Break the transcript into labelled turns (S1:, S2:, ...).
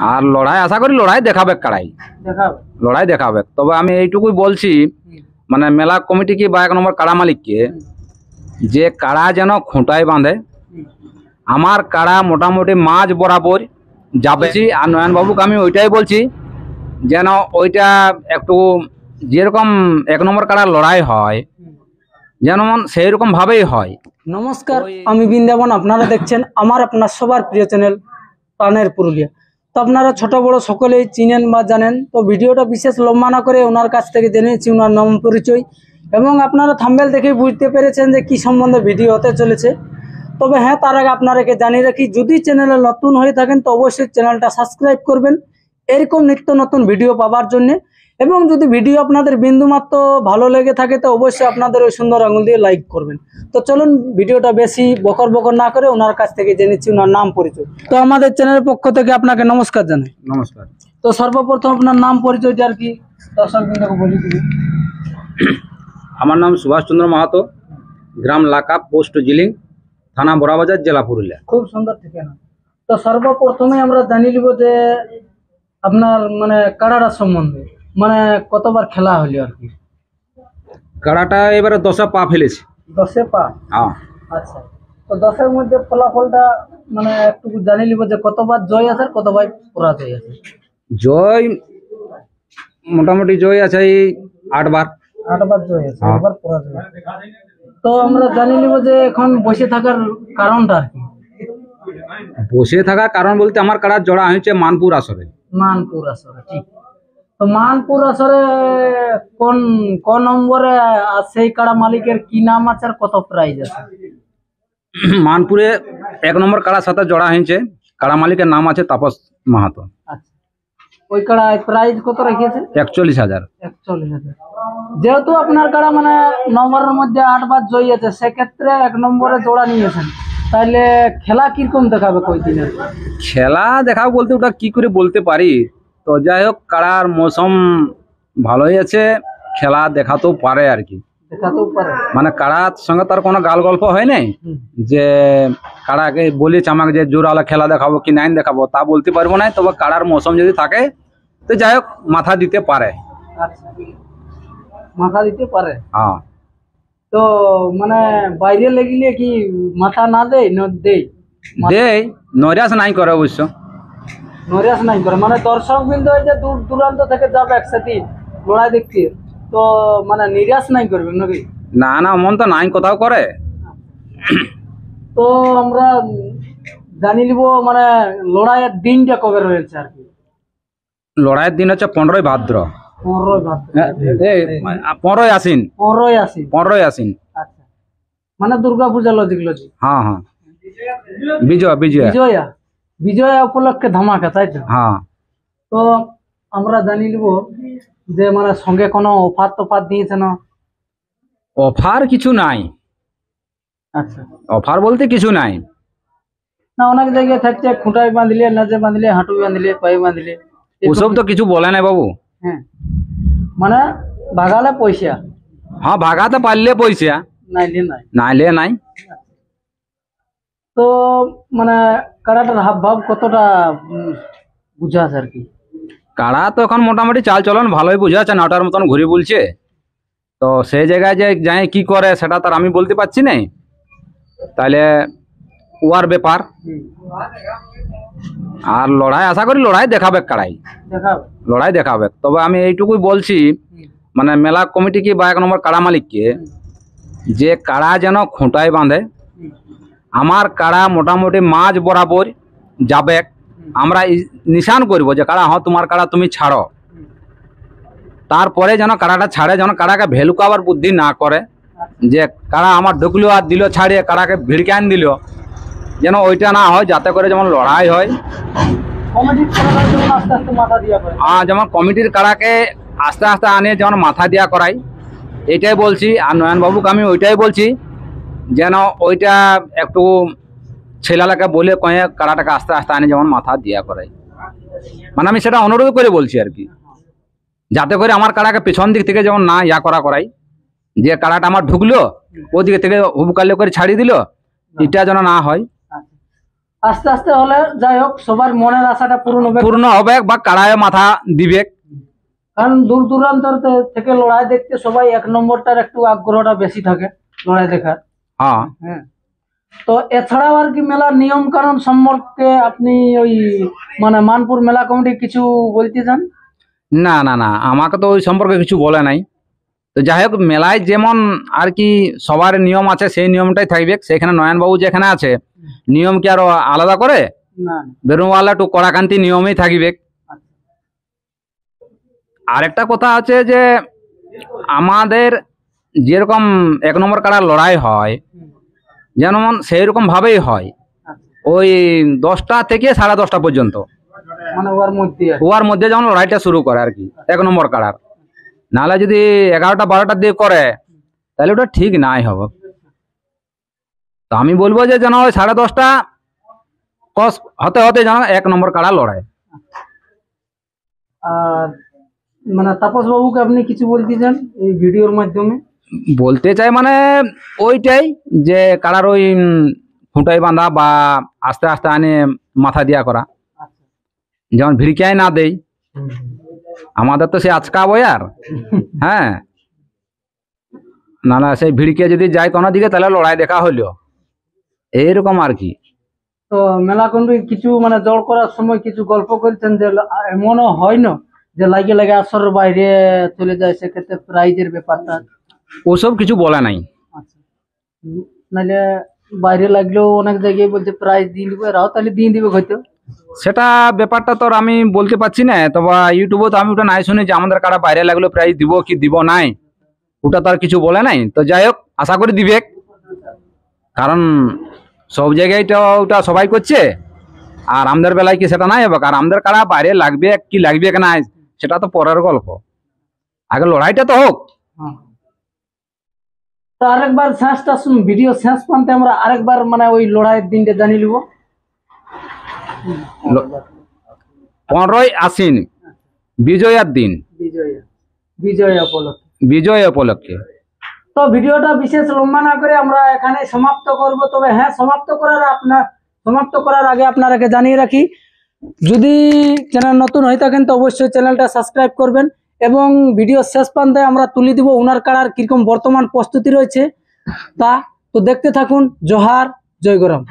S1: আর লড়াই আশা করি লড়াই দেখাবে কাড়াই, লড়াই দেখাবে। তবে আমি এইটুকুই বলছি মানে মেলা কমিটি কি বা 1 নম্বর কাড়া মালিককে, যে কাড়া যেন খুঁটায় বাঁধে। আমার কাড়া মোটামুটি মাঝ বরাবর যাবে। আর নয়ন বাবুকে আমি ওইটাই বলছি যেন ওইটা একটু যেরকম 1 নম্বর কাড়া লড়াই হয় যেমন সেই রকম ভাবেই হয়।
S2: নমস্কার, আমি বৃন্দাবন। আপনারা দেখছেন আমার আপনার সবার প্রিয় চ্যানেল প্রাণের পুরুলিয়া। তো আপনারা ছোট বড় সকলেই চিনেন বা জানেন। তো ভিডিওটা বিশেষ লম্বা না করে ওনার কাছ থেকে জেনেছি ওনার নাম পরিচয়, এবং আপনারা থাম্বনেল দেখে বুঝতে পেরেছেন যে কি সম্বন্ধে ভিডিও হতে চলেছে। তবে হ্যাঁ, তার আগে আপনাদেরকে জানিয়ে রাখি, যদি চ্যানেলে নতুন হয়ে থাকেন তো অবশ্যই চ্যানেলটা সাবস্ক্রাইব করবেন এরকম নিত্য নতুন ভিডিও পাওয়ার জন্য। এবং যদি ভিডিও আপনাদের বিন্দুমাত্র ভালো লেগে থাকে তো অবশ্যই আপনাদের ওই সুন্দর আঙুল দিয়ে লাইক করবেন। তো চলুন ভিডিওটা বেশি বকর বকর না করে ওনার কাছ থেকে জেনেছি ওনার নাম পরিচয়। তো আমাদের চ্যানেলের পক্ষ থেকে আপনাকে নমস্কার জানাই।
S1: নমস্কার।
S2: তো সর্বপ্রথম আপনার নাম পরিচয়টা আর কি দর্শকবৃন্দকে বলে দিবেন।
S1: আমার নাম সুভাষচন্দ্র মাহাতো, গ্রাম লাকা, পোস্ট জিলিং, থানা বড়াবাজার, জেলা পুরুলিয়া।
S2: খুব সুন্দর ঠিকানা। তো সর্বপ্রথমে আমরা জানি নিব যে আপনার মানে কাড়াটা সম্বন্ধে, মানে কতবার খেলা হলো আর কি।
S1: কাড়াটা এবারে 10 পা ফেলেছে।
S2: 10 পা?
S1: হ্যাঁ।
S2: আচ্ছা, তো 10-এর মধ্যে ফলাফলটা মানে একটু জানি নিব যে কতবার জয় আছে আর কতবার পরাজয় আছে।
S1: জয় মোটামুটি জয় আছে এই 8 বার।
S2: 8 বার জয় আছে, 8 বার পরাজয় আছে। তো আমরা জানি নিব যে এখন বসে থাকার কারণটা আর কি।
S1: বসে থাকার কারণ বলতে আমার কাড়া জোড়া হয়েছে মানপুর আসরে।
S2: মানপুর আসরে, ঠিক। তো মানপুর আসরে কোন কোন নম্বরে সেই কাড়া মালিকের কি নাম আছে আর কত প্রাইজ আছে?
S1: মানপুরে 1 নম্বর কাড়ার সাথে জোড়া হয়েছে, কাড়া মালিকের নাম আছে তাপস মাহাতো।
S2: আচ্ছা, ওই কাড়ায় প্রাইজ কত রেখেছে?
S1: 41,000।
S2: 41,000। যেহেতু আপনার কাড়া মানে নম্বরের মধ্যে 8 বার জয়ী আছে, সেক্ষেত্রে 1 নম্বরে জোড়া নিয়েছেন, তাহলে খেলা কিরকম দেখাবে কই দিনের?
S1: খেলা দেখাও বলতে ওটা কি করে বলতে পারি। তো যাই হোক, কাড়ার মৌসুম ভালোই আছে, খেলা দেখাতেও পারে আর কি।
S2: দেখাতেও পারে
S1: মানে কাড়ার সঙ্গে তার কোনো গাল গল্প হয় নাই যে কাড়াকে বলেছে আমাকে যে জোরালা খেলা দেখাবো কি নাইন দেখাবো, তা বলতে পারবো না। তবে কাড়ার মৌসুম যদি থাকে তো যাই হোক মাথা দিতে পারে।
S2: আচ্ছা, মাথা দিতে পারে।
S1: হ্যাঁ।
S2: তো মানে বাইরে লেগিলে কি মাথা না দেয়?
S1: দেয়, নৈরাশ নাই করে অবশ্য।
S2: নৈরাশ নাই করে মানে দর্শক বিন্দু যে দূর দূরান্ত থেকে যাবে একসাথে লড়াই দেখতে, তো মানে নিরাশ নাই করবে নাকি?
S1: না না, মন তো নাই কোথাও করে।
S2: তো আমরা জানি নিব মানে লড়াইয়ের দিনটা কবে রয়েছে আর কি।
S1: লড়াইয়ের দিন হচ্ছে 15ই ভাদ্র।
S2: 15ই ভাদ্র?
S1: 15ই আশ্বিন।
S2: 15ই আশ্বিন।
S1: 15ই আশ্বিন।
S2: আচ্ছা, মানে দুর্গা পূজা লজিক।
S1: হ্যাঁ হ্যাঁ, বিজয়া বিজয়া
S2: বিজয়া বিজয়া উপলক্ষে ধামাকা, তাই তো?
S1: হ্যাঁ।
S2: তো আমরা জানি নিব যে মানে সঙ্গে কোনো অফার তোফার দিয়েছে না?
S1: অফার কিছু নাই।
S2: আচ্ছা,
S1: অফার বলতে কিছু নাই।
S2: না অনেক জায়গায় থাকছে খুঁটায় বাঁধলে, নাচে বাঁধলে, হাঁটু বাঁধলে, পায়ে বাঁধলে,
S1: ওসব তো কিছু বলে নাই বাবু।
S2: হ্যাঁ, মানে ভাগালে পয়সা।
S1: হ্যাঁ, ভাগাতে পারলে পয়সা,
S2: নাইলে নাই।
S1: নাইলে নাই।
S2: তো মানে কাড়াটার হাব ভাব কতটা বুঝাছে আর কি?
S1: কাড়া তো এখন মোটামুটি চাল চলন ভালোই বুঝাচ্ছে, নাটার মতন ঘুরে বলছে। তো সেই জায়গায় যে যাই কি করে সেটা তার আমি বলতে পারছি না, তাহলে ওয়ার ব্যাপার। আর লড়াই আশা করি লড়াই দেখাবে কাড়াই, লড়াই দেখাবে। তবে আমি এইটুকুই বলছি মানে মেলা কমিটি কি বা 1 নম্বর কাড়া মালিককে, যে কাড়া যেন খুঁটায় বাঁধে। আমার কাড়া মোটামুটি মাঝ বরাবর যাবে, আমরা নিশান করবো যে কাড়া হ্যাঁ তোমার কাড়া তুমি ছাড়ো। তারপরে যেন কাড়াটা ছাড়ে, যেন কাড়াকে ভেলুকাবার বুদ্ধি না করে যে কাড়া আমার ঢুকলো আর দিল ছাড়িয়ে কাড়াকে ভিড়কান দিল, যেন ওইটা না হয়। যাতে করে যেমন লড়াই হয়, যেমন কমিটির কাড়াকে আস্তে আস্তে আনে যেমন মাথা দিয়া করাই, এইটাই বলছি। আর নয়নবাবুকে আমি ওইটাই বলছি যেন ওইটা একটু ছেলেলাকে বলে কয়ে কাড়াটাকে আস্তে আস্তে আনে যেমন মাথা দিয়া করাই। মানে আমি সেটা অনুরোধ করে বলছি আর কি, যাতে করে আমার কাড়াকে পেছন দিক থেকে যেমন না ইয়া করাই, যে কাড়াটা আমার ঢুকলো ওদিকে থেকে হুবকালে করে ছাড়িয়ে দিল, এটা যেন না হয়।
S2: আস্তে আস্তে হলে যাই হোক সবার মনের আশাটা পূরণ হবে,
S1: পূর্ণ হবে বা কাড়ায় মাথা দিবে।
S2: কারণ দূর দূরান্তর থেকে লড়াই দেখতে সবাই 1 নম্বরটার একটু আগ্রহটা বেশি থাকে লড়াই দেখার।
S1: হ্যাঁ,
S2: হ্যাঁ, তো এছাড়াও আর কি মেলার নিয়ম কানুন সম্পর্কে আপনি ওই মানে মানপুর মেলা কমিটি কিছু বলতে চান?
S1: না না না, আমাকে তো ওই সম্পর্কে কিছু বলে নাই। তো যাই হোক, মেলায় যেমন আর কি সবার নিয়ম আছে সেই নিয়মটাই থাকবে। সেখানে নয়নবাবু যেখানে আছে নিয়ম কি আরো আলাদা করে?
S2: না।
S1: বেরুনওয়ালা একটু কড়াকান্তি নিয়মেই থাকবে। আরেকটা কথা আছে যে আমাদের যেরকম 1 নম্বর কাড়ার লড়াই হয় যেমন সেই রকম ভাবেই হয়, ওই 10টা থেকে 10:30 পর্যন্ত,
S2: মানে
S1: ওর মধ্যে যেমন লড়াইটা শুরু করে আর কি 1 নম্বর কাড়ার। নাহলে যদি 11টা 12টার দিয়ে করে তাহলে ওটা ঠিক নাই হবে। তো আমি বলবো যে যেন ওই 10:30 ক্রস হতে হতে যেন 1 নম্বর কাড়া লড়াই।
S2: আর মানে তাপস বাবুকে আপনি কিছু বলতে চান এই ভিডিওর মাধ্যমে?
S1: বলতে চাই মানে ওইটাই যে কাড়ার ওই খুঁটাই বাঁধা বা আস্তে আস্তে আনে মাথা দিয়া করা, যেমন ভিড়কায় না দেই। আমাদের তো সে আচকা বয়ার, হ্যাঁ, না না সেই ভিড়কে যদি যায় কোনো দিকে তাহলে লড়াই দেখা হইলো এইরকম আর কি।
S2: তো মেলা কমিটি কিছু মানে জড় করার সময় কিছু গল্প করছেন যে এমনও হয় না যে লাগে লাগে আসরের বাইরে চলে যায়, সেক্ষেত্রে প্রাইজের ব্যাপারটা?
S1: ওসব কিছু বলে নাই।
S2: আচ্ছা, নাহলে বাইরে লাগলেও অনেক জায়গায় বলছে প্রাইজ দিয়ে দিবে, এরাও তাহলে দিয়ে দিবে হয়তো।
S1: সেটা ব্যাপারটা তো আমি বলতে পারছি না, তবে ইউটিউবে তো আমি ওটা নাই শুনি যে আমাদের কারা বাইরে লাগলো প্রাইজ দিব কি দিব নাই, ওটা তো আর কিছু বলে নাই। তো যাই হোক, আশা করি দিবে, কারণ সব জায়গায় তো ওটা সবাই করছে, আর আমাদের বেলায় কি সেটা নাই হবে? আর আমাদের কারা বাইরে লাগবে কি লাগবে কি নাই সেটা তো পরের গল্প, আগে লড়াইটা তো হোক।
S2: তো আরেকবার শেষটা ভিডিও শেষ পর্যন্ত আমরা আরেকবার মানে ওই লড়াইয়ের দিনটা জানিয়ে নিব।
S1: 15ই আশ্বিন বিজয়ার দিন, বিজয় উপলক্ষে।
S2: তো ভিডিওটা বিশেষ লম্বা না করে আমরা এখানে সমাপ্ত করব। তবে হ্যাঁ, সমাপ্ত করার আগে আপনারাকে জানিয়ে রাখি, যদি চ্যানেল নতুন হয়ে থাকেন তো অবশ্যই চ্যানেলটা সাবস্ক্রাইব করবেন, এবং ভিডিও শেষ প্রান্তে আমরা তুলে দিব উনার কাড়ার কিরকম বর্তমান প্রস্তুতি রয়েছে তা। তো দেখতে থাকুন। জোহার, জয় গরম।